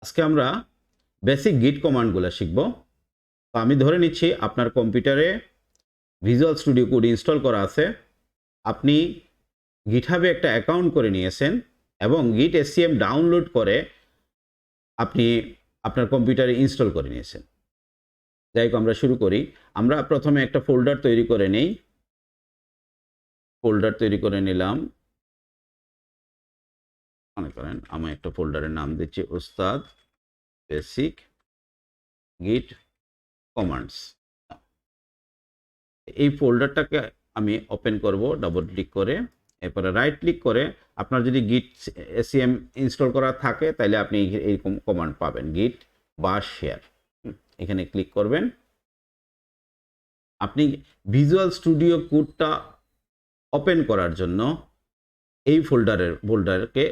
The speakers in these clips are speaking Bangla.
আজকে আমরা বেসিক গিট কমান্ডগুলো শিখব। তো আমি ধরে নিচ্ছি আপনার কম্পিউটারে ভিজুয়াল স্টুডিও কোড ইনস্টল করা আছে, আপনি গিটহাবে একটা অ্যাকাউন্ট করে নিয়েছেন এবং গিট এসসিএম ডাউনলোড করে আপনি আপনার কম্পিউটারে ইনস্টল করে নিয়েছেন। যাই হোক, আমরা শুরু করি। আমরা প্রথমে একটা ফোল্ডার তৈরি করে নেই। ফোল্ডার তৈরি করে নিলাম। মনে করেন আমি একটা ফোল্ডারের নাম দিচ্ছি উস্তাদ বেসিক গিট কমান্ডস। এই ফোল্ডারটাকে আমি ওপেন করব ডাবল ক্লিক করে, এরপরে রাইট ক্লিক করে আপনার যদি গিট এসসিএম ইনস্টল করা থাকে তাহলে আপনি এইরকম কমান্ড পাবেন, গিট বা শেয়ার। এখানে ক্লিক করবেন। আপনি ভিজুয়াল স্টুডিও কোডটা ওপেন করার জন্য এই ফোল্ডারকে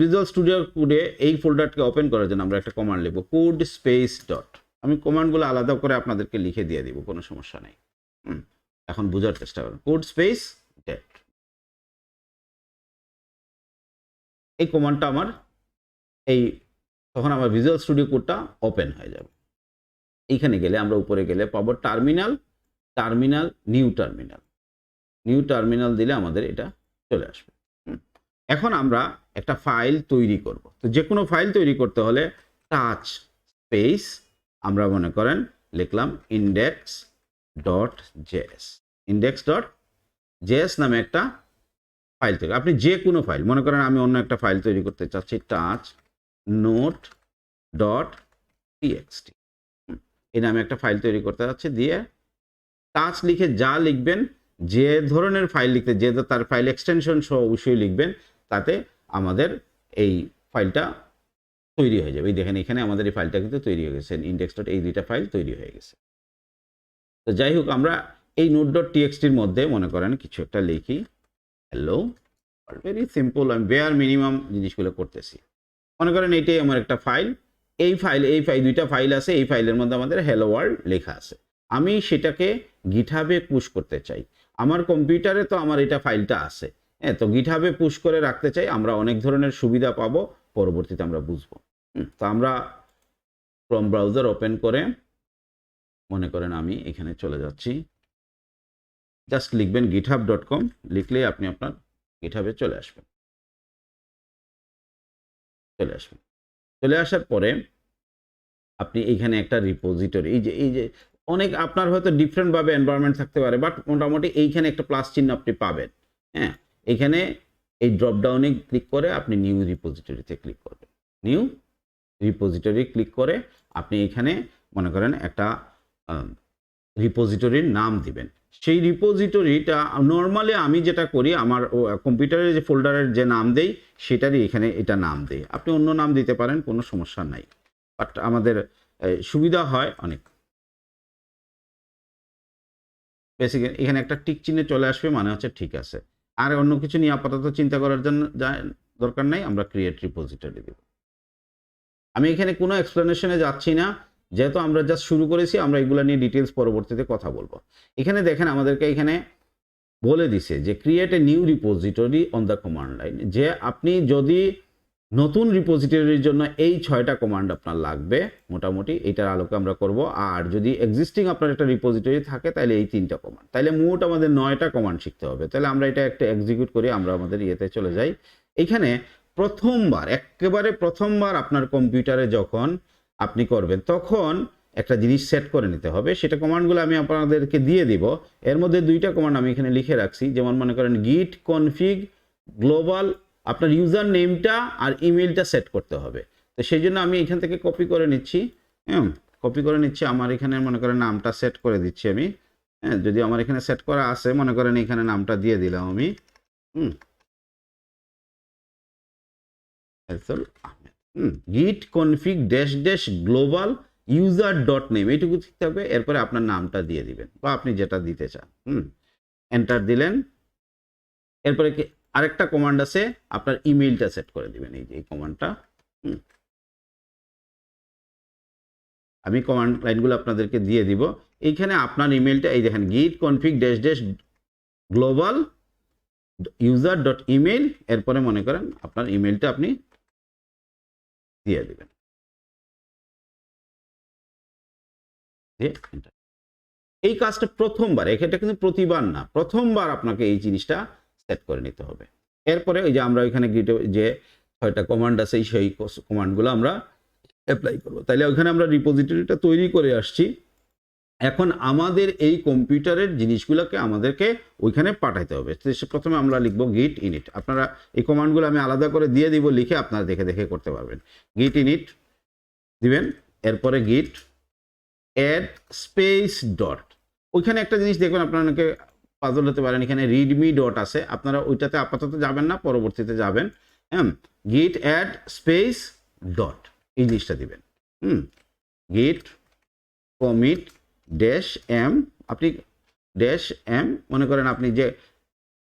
ভিজুয়াল স্টুডিও কোডে এই ফোল্ডারকে ওপেন করার জন্য আমরা একটা কমান্ড লিখব, কোড স্পেস ডট। আমি কমান্ডগুলো আলাদা করে আপনাদেরকে লিখে দিয়ে দিব, কোনো সমস্যা নেই। এখন বোঝার চেষ্টা করুন। কোড স্পেস ডট, এই কমান্ডটা আমার তখন আমার ভিজুয়াল স্টুডিও কোডটা ওপেন হয়ে যাবে। এইখানে গেলে আমরা উপরে গেলে পাবো টার্মিনাল, নিউ টার্মিনাল দিলে আমাদের এটা চলে আসবে। এখন আমরা একটা ফাইল তৈরি করব। তো যে কোনো ফাইল তৈরি করতে হলে টাচ স্পেস আমরা মনে করেন লিখলাম index.js নামে একটা ফাইল তৈরি। আপনি যে কোনো ফাইল মনে করেন, আমি অন্য একটা ফাইল তৈরি করতে চাচ্ছি, টাচ নোট.txt এই নামে একটা ফাইল তৈরি করতে যাচ্ছে। দিয়ে টাচ লিখে যা লিখবেন, যে ধরনের ফাইল লিখতে, যে তার ফাইল এক্সটেনশন সহ অবশ্যই লিখবেন, তাতে আমাদের এই ফাইলটা তৈরি হয়ে যাবে। এই দেখেন এখানে আমাদের এই ফাইলটা কিন্তু তৈরি হয়ে গেছে, index.js এই দুইটা ফাইল তৈরি হয়ে গেছে। তো যাই হোক, আমরা এই নোট.txt-র মধ্যে মনে করেন কিছু একটা লিখি, হ্যালো, ভেরি সিম্পল, আমি বেয়ার মিনিমাম জিনিসগুলো করতেছি। মনে করেন এইটাই আমার একটা ফাইল, এই দুইটা ফাইল আছে, এই ফাইলের মধ্যে আমাদের হ্যালো ওয়ার্ল্ড লেখা আছে। আমি সেটাকে গিটহাবে পুশ করতে চাই। আমার কম্পিউটারে তো আমার এটা ফাইলটা আছে, হ্যাঁ, তো গিটহাবে পুশ করে রাখতে চাই। আমরা অনেক ধরনের সুবিধা পাবো, পরবর্তীতে আমরা বুঝবো। তো আমরা ক্রোম ব্রাউজার ওপেন করে মনে করেন আমি এখানে চলে যাচ্ছি, জাস্ট লিখবেন github.com, লিখলেই আপনি আপনার গিটহাবে চলে আসবেন। চলে আসার পরে আপনি এইখানে একটা রিপোজিটরি, এই যে অনেক আপনার হয়তো ডিফারেন্টভাবে এনভায়রনমেন্ট থাকতে পারে, বাট মোটামুটি এইখানে একটা প্লাস চিহ্ন আপনি পাবেন। হ্যাঁ, এইখানে এই ড্রপডাউনে ক্লিক করে আপনি নিউ রিপোজিটরিতে ক্লিক করবেন। নিউ রিপোজিটরি ক্লিক করে আপনি এখানে মনে করেন একটা রিপোজিটরির নাম দিবেন। সেই রিপোজিটরিটা নর্মালি আমি যেটা করি, আমার কম্পিউটারের যে ফোল্ডারের যে নাম দেই সেটারই এখানে এটা নাম দেই। আপনি অন্য নাম দিতে পারেন, কোনো সমস্যা নাই, বাট আমাদের সুবিধা হয় অনেক। বেসিক এখানে একটা টিক চিহ্নে চলে আসবে, মানে হচ্ছে ঠিক আছে। আর অন্য কিছু নিয়ে আপাতত চিন্তা করার জন্য দরকার নাই, আমরা ক্রিয়েট রিপোজিটরি দেব। আমি এখানে কোনো এক্সপ্লেনেশনে যাচ্ছি না, যেহেতু আমরা জাস্ট শুরু করেছি, আমরা এগুলো নিয়ে ডিটেলস পরবর্তীতে কথা বলবো। এখানে দেখেন আমাদেরকে এখানে বলে দিছে যে create a new repository on the command line, যে আপনি যদি নতুন রিপোজিটরির জন্য এই 6টা কমান্ড আপনার লাগবে, মোটামুটি এটার আলোকে আমরা করব। আর যদি এক্সিস্টিং আপনার একটা রিপোজিটরি থাকে তাহলে এই 3টা কমান্ড, তাহলে মোট আমাদের 9টা কমান্ড শিখতে হবে। তাহলে আমরা এটা একটা এক্সিকিউট করি, আমরা আমাদের ইয়েতে চলে যাই। এখানে একেবারে প্রথমবার আপনার কম্পিউটারে যখন আপনি করবেন, তখন একটা জিনিস সেট করে নিতে হবে। সেটা কমান্ডগুলো আমি আপনাদেরকে দিয়ে দিব। এর মধ্যে 2টা কমান্ড আমি এখানে লিখে রাখছি, যেমন মনে করেন git config global, আপনার ইউজার নেমটা আর ইমেলটা সেট করতে হবে। তো সেই জন্য আমি এখান থেকে কপি করে নিচ্ছি। আমার এখানে মনে করেন নামটা সেট করে দিচ্ছি আমি। হ্যাঁ, যদি আমার এখানে সেট করা আছে, মনে করেন এখানে নামটা দিয়ে দিলাম আমি git config --global user.name, এইটুকু লিখতে হবে। এরপরে আপনার নামটা দিয়ে দিবেন বা আপনি যেটা দিতে চান। এন্টার দিলেন। এরপরে আরেকটা কমান্ড আছে, আপনার ইমেলটা সেট করে দিবেন। এই যে এই কমান্ডটা, আমি কমান্ড লাইনগুলো আপনাদেরকে দিয়ে দিব। এইখানে আপনার ইমেলটা, এই দেখেন git config --global user.email, এরপরে মনে করেন আপনার ইমেলটা আপনি দিয়ে দিবেন। দিয়ে এন্টার। এই কাজটা প্রথমবার, এটা কিন্তু প্রতিবার না, প্রথমবার আপনাকে এই জিনিসটা সেট করে নিতে হবে। এরপরে ওই যে আমরা ওইখানে গিটে যে 6টা কমান্ড আছে সেই কমান্ডগুলো আমরা অ্যাপ্লাই করব। তাইলে ওইখানে আমরা রিপোজিটরিটা তৈরি করে আসছি। এখন আমাদের এই কম্পিউটারের জিনিসগুলোকে আমাদেরকে ওইখানে পাঠাইতে হবে। প্রথমে আমরা লিখব গিট ইনিট। আপনারা এই কমান্ডগুলো আমি আলাদা করে দিয়ে দিব, লিখে আপনারা দেখে দেখে করতে পারবেন। গিট ইনিট দিবেন, এরপরে গিট অ্যাড স্পেস ডট। ওইখানে একটা জিনিস দেখবেন, আপনারা অনেকে পাজল হতে পারেন, এখানে রিডমি ডট আছে, আপনারা ওইটাতে আপাতত যাবেন না, পরবর্তীতে যাবেন। গিট অ্যাড স্পেস ডট, এই জিনিসটা দিবেন। গিট কমিট ড্যাশ এম, আপনি ড্যাশ এম মনে করেন আপনি যে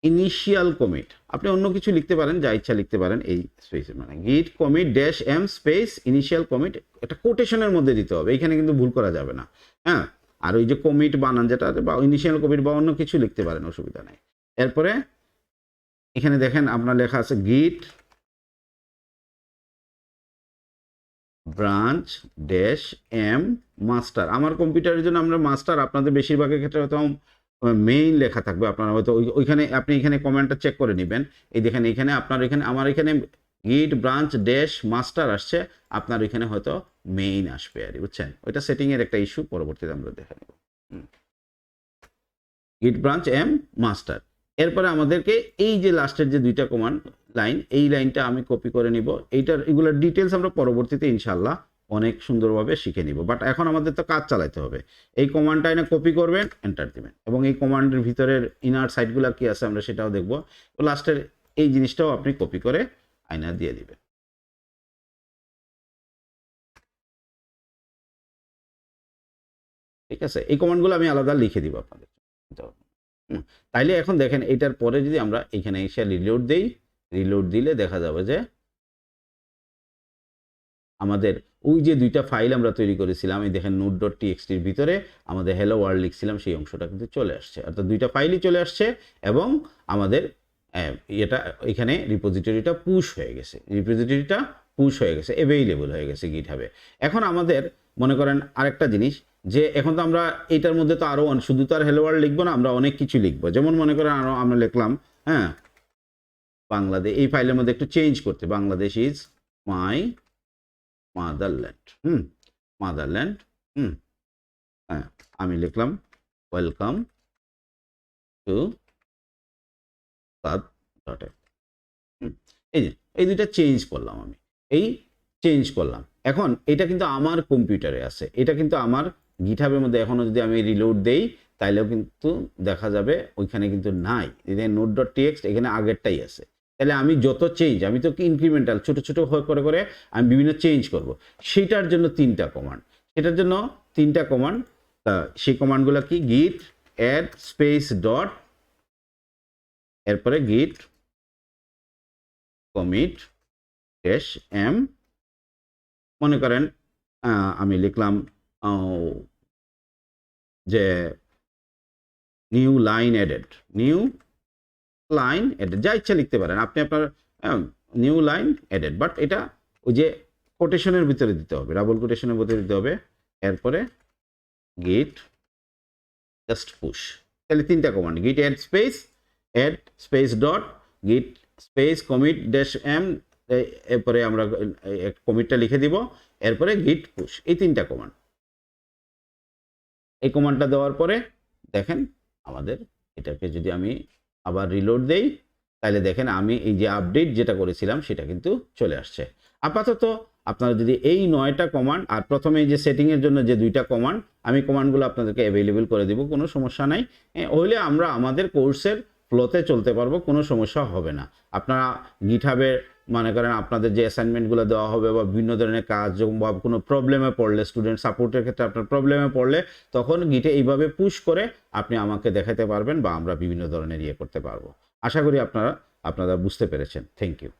ইনিশিয়াল কমিট, আপনি অন্য কিছু লিখতে পারেন, যা ইচ্ছা লিখতে পারেন এই স্পেসে, মানে git commit dash M space initial commit, একটা কোটেশনের মধ্যে দিতে হবে, এখানে কিন্তু ভুল করা যাবে না। হ্যাঁ, আর ওই যে কমিট বানান যেটা, বা ইনিশিয়াল কমিট বা অন্য কিছু লিখতে পারেন, অসুবিধা নেই। এরপরে এখানে দেখেন আপনার লেখা আছে গিট ব্রাঞ্চ ড্যাশ এম মাস্টার। আমার কম্পিউটারের জন্য আমরা মাস্টার, আপনাদের বেশিরভাগের ক্ষেত্রে হয়তো মেইন লেখা থাকবে, আপনারা হয়তো ওইখানে আপনি এখানে কমেন্টটা চেক করে নেবেন। এই দেখেন এখানে আপনার এখানে, আমার এখানে গিট ব্রাঞ্চ ড্যাশ মাস্টার আসছে, আপনার এখানে হয়তো মেইন আসবে আর, বুঝছেন? ওইটা সেটিংয়ের একটা ইস্যু, পরবর্তীতে আমরা দেখে নেব। গিট ব্রাঞ্চ এম মাস্টার। এরপরে আমাদেরকে এই যে লাস্টের যে 2টা কমান্ড লাইন, এই লাইনটা আমি কপি করে নিব। এগুলোর ডিটেলস আমরা পরবর্তীতে ইনশাল্লাহ অনেক সুন্দরভাবে শিখে নিব, বাট এখন আমাদের তো কাজ চালাতে হবে। এই কমান্ডটা এনে কপি করবেন, এন্টার দিবেন, এবং এই কমান্ডের ভিতরের ইনার সাইডগুলো কি আছে আমরা সেটাও দেখব। লাস্টের এই জিনিসটাও আপনি কপি করে আয়না দিয়ে দিবেন। ঠিক আছে, এই কমান্ডগুলো আমি আলাদা লিখে দিব আপনাদের। তাইলে এখন দেখেন এটার পরে যদি আমরা এখানে এসে রিলোড দেই, রিলোড দিলে দেখা যাবে যে আমাদের ওই যে 2টা ফাইল আমরা তৈরি করেছিলাম, এই দেখেন নোট.txt-র ভিতরে আমাদের হ্যালো ওয়ার্ল্ড লিখছিলাম, সেই অংশটা কিন্তু চলে আসছে, অর্থাৎ 2টা ফাইলই চলে আসছে, এবং আমাদের এটা এখানে রিপোজিটরিটা পুশ হয়ে গেছে, অ্যাভেইলেবল হয়ে গেছে গিটহাবে। এখন আমাদের মনে করেন আরেকটা জিনিস, যে এখন তো আমরা এটার মধ্যে তো আরও শুধু তো আর হ্যালো ওয়ার্ল্ড লিখবো না, আমরা অনেক কিছু লিখবো। যেমন মনে করেন আরও আমরা লিখলাম, হ্যাঁ, বাংলাদেশ, এই ফাইলের মধ্যে একটু চেঞ্জ করতে, Bangladesh is my motherland, motherland, হ্যাঁ, আমি লিখলাম ওয়েলকাম টু সাদ.f। এই যে এই 2টা চেঞ্জ করলাম, আমি এই চেঞ্জ করলাম। এখন এটা কিন্তু আমার কম্পিউটারে আছে, এটা কিন্তু আমার গিটহাবের মধ্যে এখনও যদি আমি রিলোড দেই তাইলেও কিন্তু দেখা যাবে ওইখানে কিন্তু নাই, নোট.txt এখানে আগেরটাই আছে। তাহলে আমি যত চেঞ্জ, আমি তো ইনক্রিমেন্টাল ছোট ছোট করে করে আমি বিভিন্ন চেঞ্জ করব, সেটার জন্য 3টা কমান্ড, সেটার জন্য 3টা কমান্ড। সেই কমান্ডগুলো কি? গিট অ্যাড স্পেস ডট, এরপরে গিট কমিট ড্যাশ এম, মনে করেন আমি লিখলাম যে নিউ লাইন এডেড, যা ইচ্ছা লিখতে পারেন আপনি, আপনার নিউ লাইন এডেড, বাট এটা ওই যে কোটেশনের ভিতরে দিতে হবে, ডাবল কোটেশনের ভিতরে দিতে হবে। এরপরে গিট জাস্ট পুশ। তাহলে 3টা কমান্ড, গিট অ্যাড স্পেস ডট, গিট স্পেস কমিট ড্যাশ এম, এরপরে আমরা কমিটটা লিখে দিব, এরপরে গিট পুশ, এই 3টা কমান্ড। এই কমান্ডটা দেওয়ার পরে দেখেন আমাদের এটাকে যদি আমি আবার রিলোড দেই, তাহলে দেখেন আমি এই যে আপডেট যেটা করেছিলাম সেটা কিন্তু চলে আসছে। আপাতত আপনারা যদি এই 9টা কমান্ড, আর প্রথমে এই যে সেটিংয়ের জন্য যে 2টা কমান্ড, আমি কমান্ডগুলো আপনাদেরকে অ্যাভেলেবেল করে দিব, কোনো সমস্যা নাই। হইলে আমরা আমাদের কোর্সের ফ্লোতে চলতে পারবো, কোনো সমস্যা হবে না। আপনারা গিটহাবে মনে করেন আপনাদের যে অ্যাসাইনমেন্টগুলো দেওয়া হবে বা বিভিন্ন ধরনের কাজ, বা কোনো প্রবলেমে পড়লে, স্টুডেন্ট সাপোর্টের ক্ষেত্রে আপনার প্রবলেমে পড়লে, তখন গিটে এইভাবে পুশ করে আপনি আমাকে দেখাতে পারবেন, বা আমরা বিভিন্ন ধরনের করতে পারবো। আশা করি আপনারা বুঝতে পেরেছেন। Thank you.